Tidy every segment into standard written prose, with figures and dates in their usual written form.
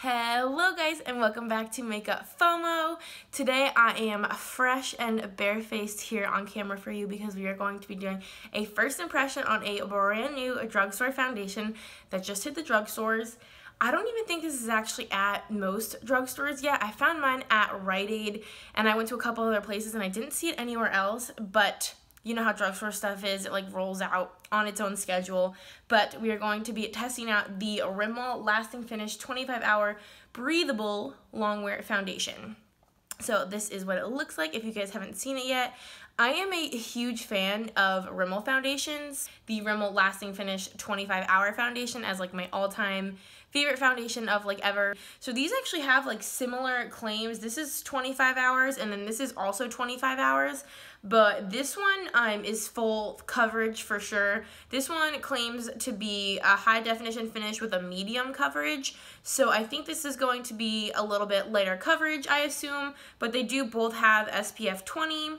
Hello guys and welcome back to Makeup FOMO. Today I am fresh and barefaced here on camera for you because we are going to be doing a first impression on a brand new drugstore foundation that just hit the drugstores. I don't even think this is actually at most drugstores yet. I found mine at Rite Aid and I went to a couple other places and I didn't see it anywhere else, but you know how drugstore stuff is, it like rolls out on its own schedule. But we are going to be testing out the Rimmel Lasting Finish 25-Hour Breathable Longwear Foundation. So this is what it looks like if you guys haven't seen it yet. I am a huge fan of Rimmel foundations. The Rimmel Lasting Finish 25-Hour Foundation as like my all-time favorite foundation of like ever. So these actually have like similar claims. This is 25 hours and then this is also 25 hours. But this one is full coverage for sure. This one claims to be a high definition finish with a medium coverage. So I think this is going to be a little bit lighter coverage, I assume. But they do both have SPF 20.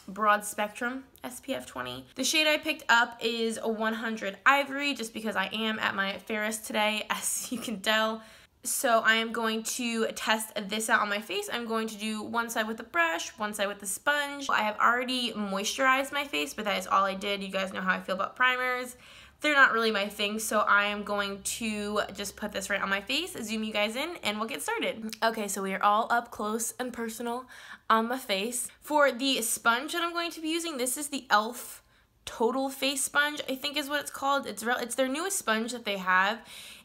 Broad spectrum SPF 20. The shade I picked up is a 100 Ivory just because I am at my fairest today, as you can tell. So I am going to test this out on my face. I'm going to do one side with the brush, one side with the sponge. I have already moisturized my face, but that is all I did. You guys know how I feel about primers. They're not really my thing, so I am going to just put this right on my face, zoom you guys in, and we'll get started. Okay, so we are all up close and personal on my face. For the sponge that I'm going to be using, this is the e.l.f. Total Face Sponge, I think is what it's called. It's their newest sponge that they have.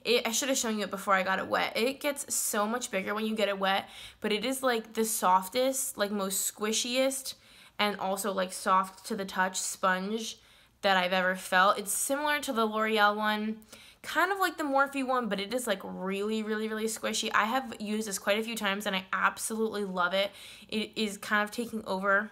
I should have shown you it before I got it wet. It gets so much bigger when you get it wet, but it is like the softest, like most squishiest, and also like soft to the touch sponge that I've ever felt. It's similar to the L'Oreal one, kind of like the Morphe one, but it is like really squishy. I have used this quite a few times and I absolutely love it. It is kind of taking over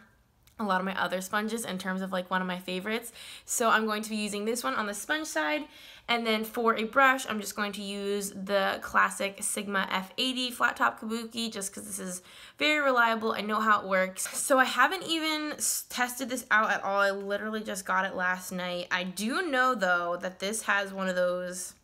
a lot of my other sponges in terms of like one of my favorites. So I'm going to be using this one on the sponge side. And then for a brush, I'm just going to use the classic Sigma F80 flat top kabuki just because this is very reliable. I know how it works. So I haven't even tested this out at all. I literally just got it last night. I do know though that this has one of those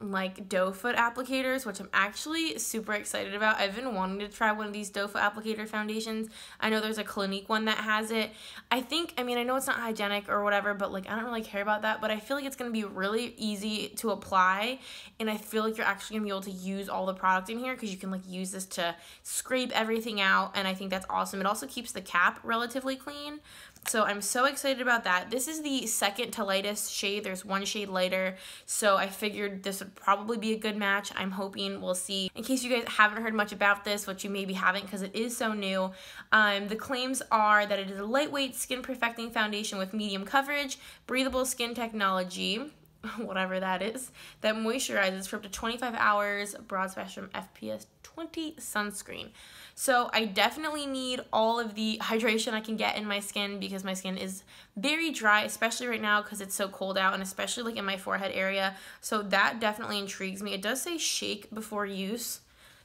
like doe foot applicators, which I'm actually super excited about. I've been wanting to try one of these doe foot applicator foundations. I know there's a Clinique one that has it. I mean, I know it's not hygienic or whatever, but like I don't really care about that, but I feel like it's going to be really easy to apply, and I feel like you're actually going to be able to use all the product in here because you can like use this to scrape everything out, and I think that's awesome. It also keeps the cap relatively clean. So I'm so excited about that. This is the second to lightest shade. There's one shade lighter. So I figured this would probably be a good match. I'm hoping, we'll see. In case you guys haven't heard much about this, which you maybe haven't because it is so new, the claims are that it is a lightweight skin perfecting foundation with medium coverage, breathable skin technology, whatever that is, that moisturizes for up to 25 hours, broad spectrum FPS 20 sunscreen. So I definitely need all of the hydration I can get in my skin because my skin is very dry, especially right now because it's so cold out, and especially like in my forehead area. So that definitely intrigues me. It does say shake before use,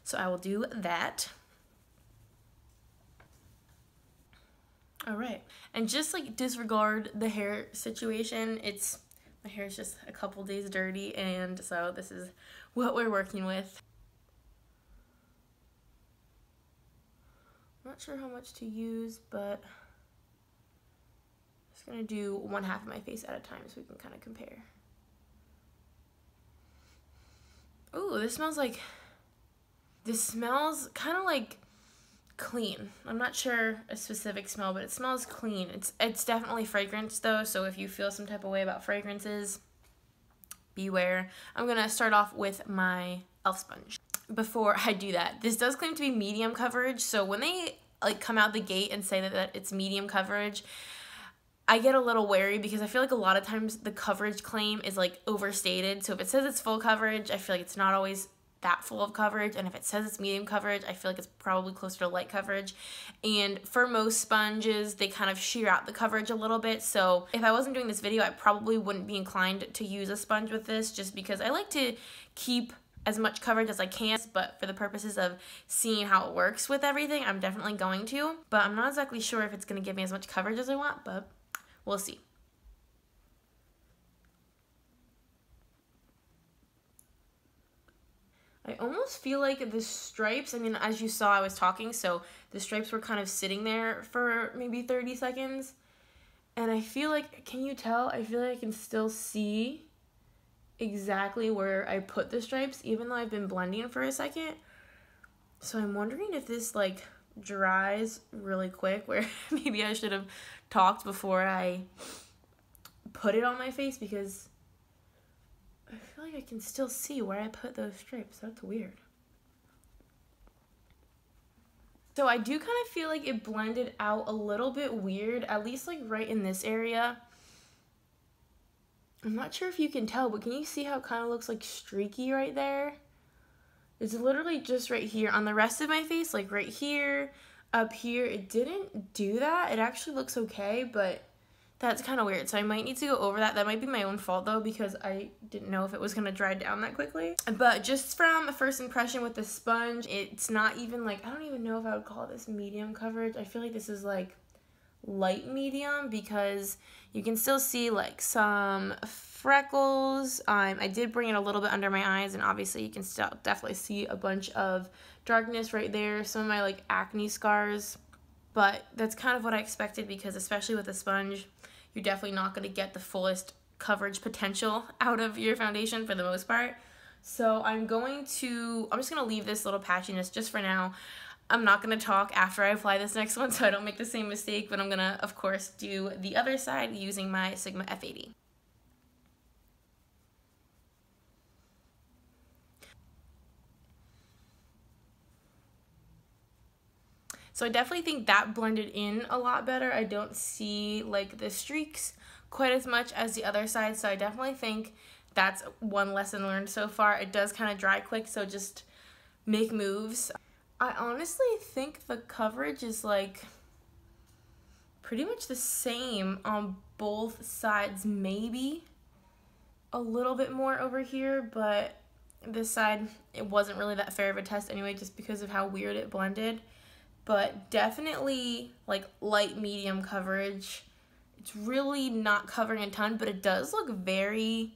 so I will do that. All right, and just like disregard the hair situation. My hair is just a couple days dirty, and so this is what we're working with. I'm not sure how much to use, but I'm just gonna do one half of my face at a time so we can kind of compare. Ooh, this smells kind of like clean. I'm not sure a specific smell, but it smells clean. It's definitely fragrance though, so if you feel some type of way about fragrances, beware. I'm gonna start off with my e.l.f. sponge. Before I do that, this does claim to be medium coverage, so when they like come out the gate and say that it's medium coverage, I get a little wary because I feel like a lot of times the coverage claim is like overstated. So if it says it's full coverage, I feel like it's not always that full of coverage, and if it says it's medium coverage, I feel like it's probably closer to light coverage. And for most sponges, they kind of shear out the coverage a little bit, so if I wasn't doing this video, I probably wouldn't be inclined to use a sponge with this just because I like to keep as much coverage as I can, but for the purposes of seeing how it works with everything, I'm definitely going to. But I'm not exactly sure if it's going to give me as much coverage as I want, but we'll see. I almost feel like the stripes, I mean, as you saw, I was talking, so the stripes were kind of sitting there for maybe 30 seconds. And I feel like, can you tell? I feel like I can still see exactly where I put the stripes, even though I've been blending for a second. So I'm wondering if this like dries really quick, where maybe I should have talked before I put it on my face, because I feel like I can still see where I put those stripes. That's weird. So I do kind of feel like it blended out a little bit weird, at least like right in this area. I'm not sure if you can tell, but can you see how it kind of looks like streaky right there? It's literally just right here. On the rest of my face, like right here, up here, it didn't do that. It actually looks okay, but that's kind of weird. So I might need to go over that. That might be my own fault though, because I didn't know if it was going to dry down that quickly. But just from a first impression with the sponge, it's not even like, I don't even know if I would call this medium coverage. I feel like this is like light medium, because you can still see like some freckles. I did bring it a little bit under my eyes, and obviously you can still definitely see a bunch of darkness right there, some of my like acne scars, but that's kind of what I expected, because especially with a sponge, you're definitely not going to get the fullest coverage potential out of your foundation for the most part. So I'm just going to leave this little patchiness just for now. I'm not going to talk after I apply this next one so I don't make the same mistake, but I'm going to, of course, do the other side using my Sigma F80. So I definitely think that blended in a lot better. I don't see like the streaks quite as much as the other side, so I definitely think that's one lesson learned so far. It does kind of dry quick, so just make moves. I honestly think the coverage is like pretty much the same on both sides, maybe a little bit more over here, but this side, it wasn't really that fair of a test anyway, just because of how weird it blended. But definitely like light medium coverage. It's really not covering a ton, but it does look very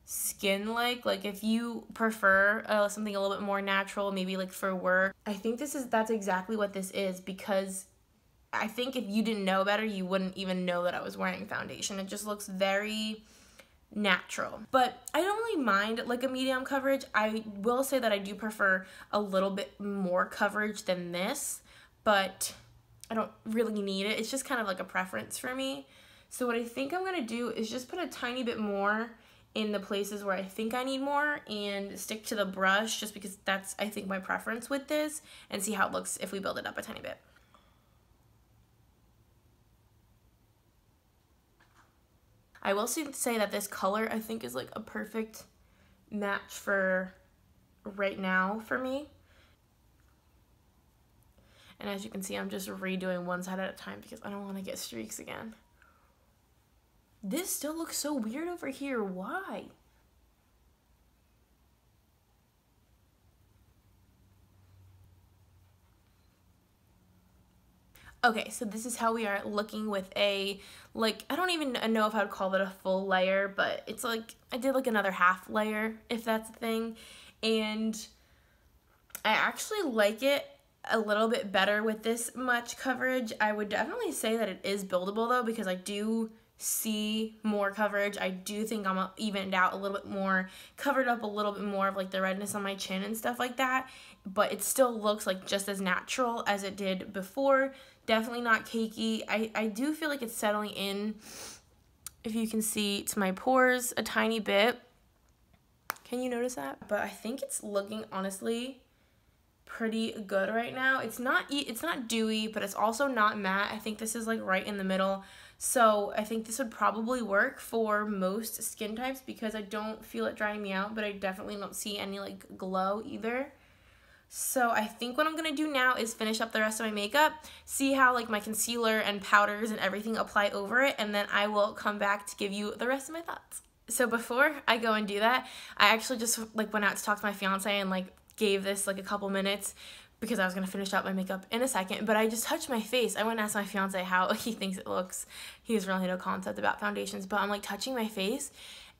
skin-like. Like if you prefer something a little bit more natural, maybe like for work, I think that's exactly what this is, because I think if you didn't know better, you wouldn't even know that I was wearing foundation. It just looks very natural. But I don't really mind like a medium coverage. I will say that I do prefer a little bit more coverage than this, but I don't really need it. It's just kind of like a preference for me. So what I think I'm gonna do is just put a tiny bit more in the places where I think I need more and stick to the brush, just because that's, I think, my preference with this, and see how it looks if we build it up a tiny bit. I will say that this color, I think, is like a perfect match for right now for me. And as you can see, I'm just redoing one side at a time because I don't want to get streaks again. This still looks so weird over here. Why? Okay, so this is how we are looking with a, like, I don't even know if I would call it a full layer, but it's like, I did like another half layer, if that's a thing. And I actually like it a little bit better with this much coverage. I would definitely say that it is buildable though, because I do see more coverage. I do think I'm evened out a little bit more, covered up a little bit more of like the redness on my chin and stuff like that, but it still looks like just as natural as it did before. Definitely not cakey. I do feel like it's settling in, if you can see, to my pores a tiny bit. Can you notice that? But I think it's looking, honestly, pretty good right now. It's not dewy, but it's also not matte. I think this is like right in the middle. So I think this would probably work for most skin types, because I don't feel it drying me out, but I definitely don't see any like glow either. So I think what I'm gonna do now is finish up the rest of my makeup, see how like my concealer and powders and everything apply over it, and then I will come back to give you the rest of my thoughts. So before I go and do that, I actually just like went out to talk to my fiance and like gave this like a couple minutes, because I was gonna finish up my makeup in a second, but I just touched my face. I went and asked my fiance how he thinks it looks. He has really no concept about foundations, but I'm like touching my face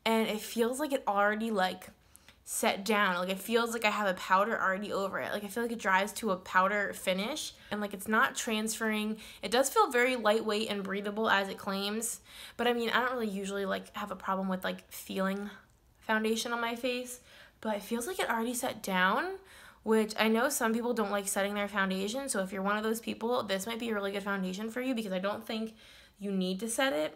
and it feels like it already like set down. Like, it feels like I have a powder already over it. Like, I feel like it dries to a powder finish, and like it's not transferring. It does feel very lightweight and breathable as it claims, but I mean, I don't really usually like have a problem with like feeling foundation on my face, but it feels like it already set down, which I know some people don't like setting their foundation. So if you're one of those people, this might be a really good foundation for you, because I don't think you need to set it.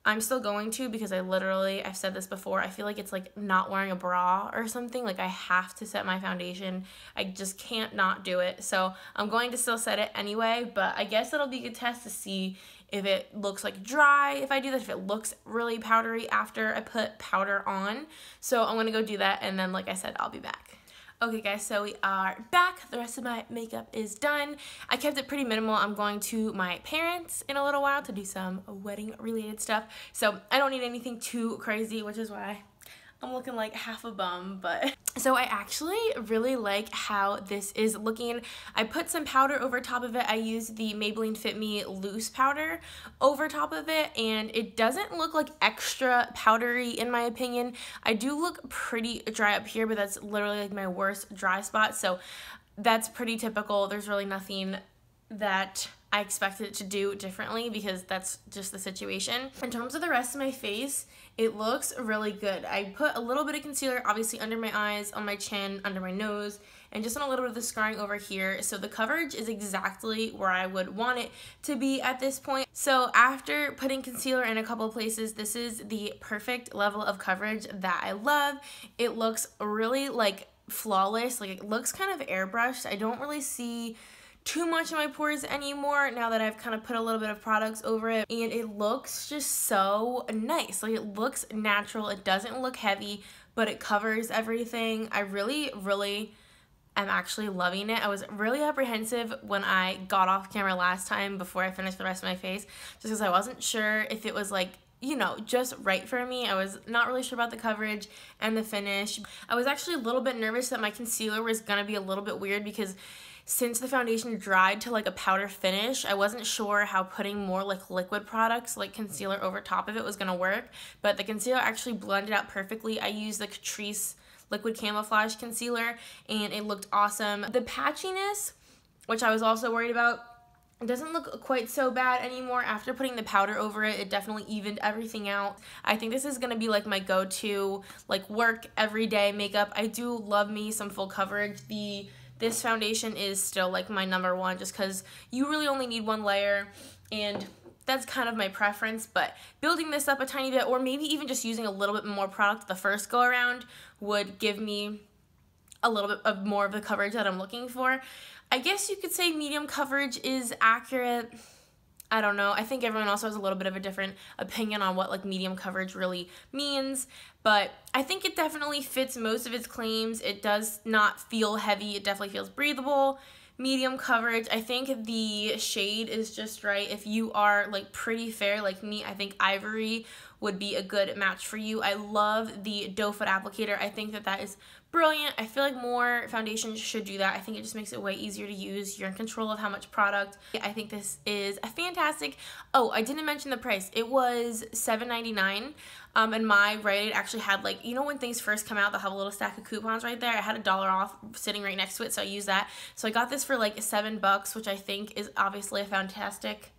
I'm still going to, because I've said this before, I feel like it's like not wearing a bra or something. Like, I have to set my foundation. I just can't not do it. So I'm going to still set it anyway, but I guess it'll be a good test to see if it looks like dry if I do that, if it looks really powdery after I put powder on. So I'm going to go do that, and then like I said, I'll be back. Okay guys, so we are back. The rest of my makeup is done. I kept it pretty minimal. I'm going to my parents in a little while to do some wedding related stuff. So I don't need anything too crazy, which is why I'm looking like half a bum, but so I actually really like how this is looking. I put some powder over top of it. I used the Maybelline Fit Me loose powder over top of it, and it doesn't look like extra powdery in my opinion. I do look pretty dry up here, but that's literally like my worst dry spot, so that's pretty typical. There's really nothing that I expected it to do differently, because that's just the situation. In terms of the rest of my face, it looks really good. I put a little bit of concealer obviously under my eyes, on my chin, under my nose, and just on a little bit of the scarring over here. So the coverage is exactly where I would want it to be at this point. So after putting concealer in a couple of places, this is the perfect level of coverage that I love. It looks really like flawless. Like, it looks kind of airbrushed. I don't really see too much in my pores anymore now that I've kind of put a little bit of products over it, and it looks just so nice. Like, it looks natural. It doesn't look heavy, but it covers everything. I really am actually loving it. I was really apprehensive when I got off camera last time before I finished the rest of my face, just because I wasn't sure if it was like, you know, just right for me. I was not really sure about the coverage and the finish. I was actually a little bit nervous that my concealer was gonna be a little bit weird, because since the foundation dried to like a powder finish, I wasn't sure how putting more like liquid products like concealer over top of it was gonna work, but the concealer actually blended out perfectly. I used the Catrice Liquid Camouflage Concealer, and it looked awesome. The patchiness, which I was also worried about, it doesn't look quite so bad anymore. After putting the powder over it, it definitely evened everything out. I think this is gonna be like my go-to like work everyday makeup. I do love me some full coverage. This foundation is still like my number one, just because you really only need one layer, and that's kind of my preference. But building this up a tiny bit, or maybe even just using a little bit more product the first go around, would give me a little bit of more of the coverage that I'm looking for. I guess you could say medium coverage is accurate. I don't know. I think everyone also has a little bit of a different opinion on what like medium coverage really means, but I think it definitely fits most of its claims. It does not feel heavy. It definitely feels breathable. Medium coverage, I think the shade is just right. If you are like pretty fair like me, I think Ivory would be a good match for you. I love the doe foot applicator. I think that is brilliant. I feel like more foundations should do that. I think it just makes it way easier to use. You're in control of how much product. I think this is a fantastic. Oh, I didn't mention the price. It was $7.99. And my Rite Aid actually had, like, you know when things first come out, they'll have a little stack of coupons right there. I had $1 off sitting right next to it, so I used that. So I got this for like $7, which I think is obviously a fantastic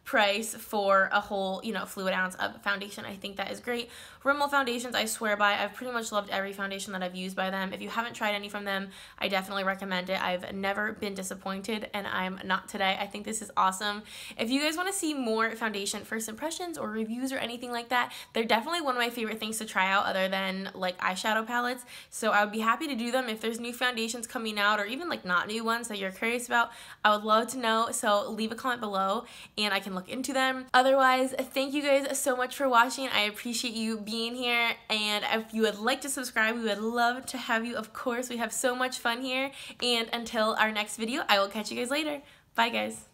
price for a whole, you know, fluid ounce of foundation. I think that is great. Rimmel foundations, I swear by. I've pretty much loved every foundation that I've used by them. If you haven't tried any from them, I definitely recommend it. I've never been disappointed, and I'm not today. I think this is awesome. If you guys want to see more foundation first impressions or reviews or anything like that, they're definitely one of my favorite things to try out other than like eyeshadow palettes. So I would be happy to do them. If there's new foundations coming out, or even like not new ones that you're curious about, I would love to know. So leave a comment below and I can look into them. Otherwise, thank you guys so much for watching. I appreciate you being here, and if you would like to subscribe, we would love to have you. Of course, we have so much fun here, and until our next video, I will catch you guys later. Bye guys.